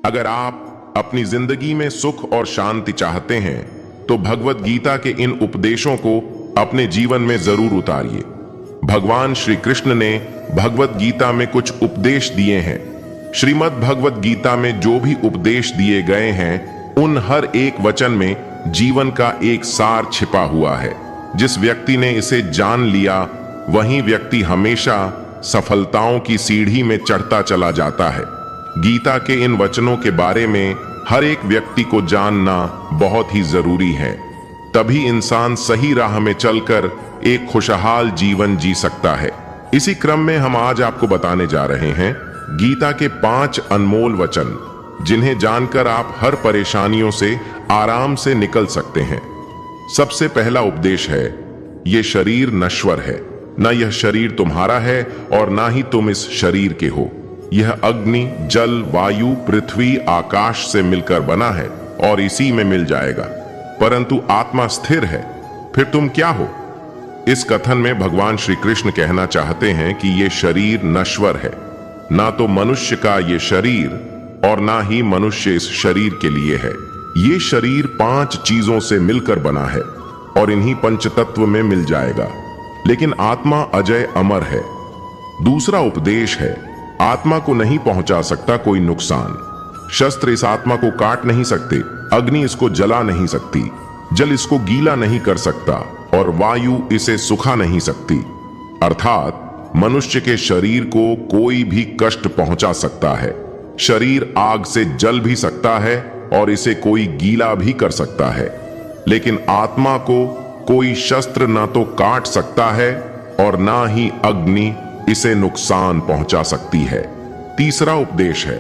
अगर आप अपनी जिंदगी में सुख और शांति चाहते हैं तो भगवत गीता के इन उपदेशों को अपने जीवन में जरूर उतारिए। भगवान श्री कृष्ण ने भगवत गीता में कुछ उपदेश दिए हैं। श्रीमद् भगवत गीता में जो भी उपदेश दिए गए हैं उन हर एक वचन में जीवन का एक सार छिपा हुआ है। जिस व्यक्ति ने इसे जान लिया वही व्यक्ति हमेशा सफलताओं की सीढ़ी में चढ़ता चला जाता है। गीता के इन वचनों के बारे में हर एक व्यक्ति को जानना बहुत ही जरूरी है। तभी इंसान सही राह में चलकर एक खुशहाल जीवन जी सकता है। इसी क्रम में हम आज आपको बताने जा रहे हैं गीता के 5 अनमोल वचन, जिन्हें जानकर आप हर परेशानियों से आराम से निकल सकते हैं। सबसे पहला उपदेश है, ये शरीर नश्वर है, ना यह शरीर तुम्हारा है और ना ही तुम इस शरीर के हो। यह अग्नि, जल, वायु, पृथ्वी, आकाश से मिलकर बना है और इसी में मिल जाएगा, परंतु आत्मा स्थिर है। फिर तुम क्या हो? इस कथन में भगवान श्री कृष्ण कहना चाहते हैं कि ये शरीर नश्वर है, ना तो मनुष्य का ये शरीर और ना ही मनुष्य इस शरीर के लिए है। ये शरीर 5 चीजों से मिलकर बना है और इन्हीं पंचतत्व में मिल जाएगा, लेकिन आत्मा अजय अमर है। दूसरा उपदेश है, आत्मा को नहीं पहुंचा सकता कोई नुकसान। शस्त्र इस आत्मा को काट नहीं सकते, अग्नि इसको जला नहीं सकती, जल इसको गीला नहीं कर सकता और वायु इसे सुखा नहीं सकती। अर्थात मनुष्य के शरीर को कोई भी कष्ट पहुंचा सकता है। शरीर आग से जल भी सकता है और इसे कोई गीला भी कर सकता है, लेकिन आत्मा को कोई शस्त्र ना तो काट सकता है और ना ही अग्नि इसे नुकसान पहुंचा सकती है। तीसरा उपदेश है,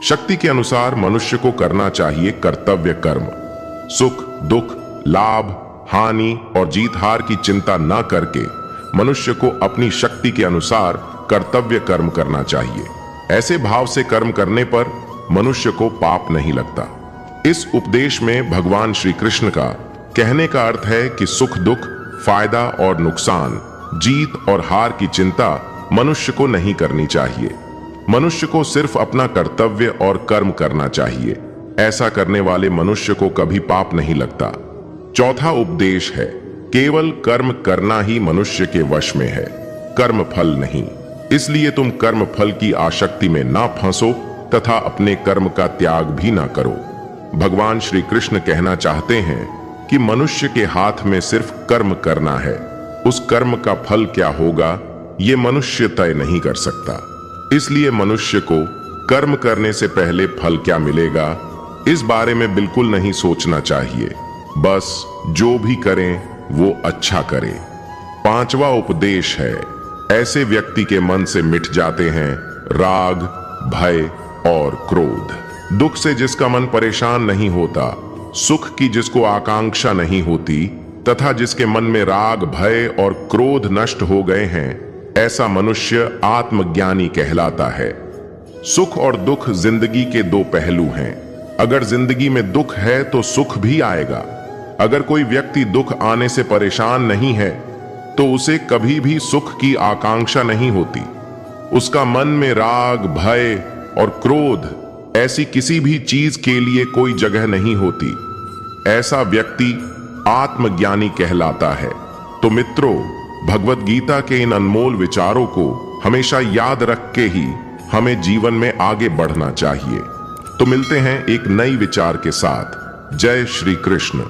शक्ति के अनुसार मनुष्य को करना चाहिए कर्तव्य कर्म। सुख, दुख, लाभ, हानि और जीत हार की चिंता न करके मनुष्य को अपनी शक्ति के अनुसार कर्तव्य कर्म करना चाहिए। ऐसे भाव से कर्म करने पर मनुष्य को पाप नहीं लगता। इस उपदेश में भगवान श्री कृष्ण का कहने का अर्थ है कि सुख दुख, फायदा और नुकसान, जीत और हार की चिंता मनुष्य को नहीं करनी चाहिए। मनुष्य को सिर्फ अपना कर्तव्य और कर्म करना चाहिए। ऐसा करने वाले मनुष्य को कभी पाप नहीं लगता। चौथा उपदेश है, केवल कर्म करना ही मनुष्य के वश में है, कर्म फल नहीं। इसलिए तुम कर्म फल की आसक्ति में ना फंसो तथा अपने कर्म का त्याग भी ना करो। भगवान श्री कृष्ण कहना चाहते हैं कि मनुष्य के हाथ में सिर्फ कर्म करना है। उस कर्म का फल क्या होगा ये मनुष्य तय नहीं कर सकता। इसलिए मनुष्य को कर्म करने से पहले फल क्या मिलेगा इस बारे में बिल्कुल नहीं सोचना चाहिए। बस जो भी करें वो अच्छा करें। 5वां उपदेश है, ऐसे व्यक्ति के मन से मिट जाते हैं राग, भय और क्रोध। दुख से जिसका मन परेशान नहीं होता, सुख की जिसको आकांक्षा नहीं होती तथा जिसके मन में राग, भय और क्रोध नष्ट हो गए हैं, ऐसा मनुष्य आत्मज्ञानी कहलाता है। सुख और दुख जिंदगी के 2 पहलू हैं। अगर जिंदगी में दुख है तो सुख भी आएगा। अगर कोई व्यक्ति दुख आने से परेशान नहीं है तो उसे कभी भी सुख की आकांक्षा नहीं होती। उसका मन में राग, भय और क्रोध ऐसी किसी भी चीज के लिए कोई जगह नहीं होती। ऐसा व्यक्ति आत्मज्ञानी कहलाता है। तो मित्रों, भगवत गीता के इन अनमोल विचारों को हमेशा याद रख के ही हमें जीवन में आगे बढ़ना चाहिए। तो मिलते हैं एक नई विचार के साथ। जय श्री कृष्ण।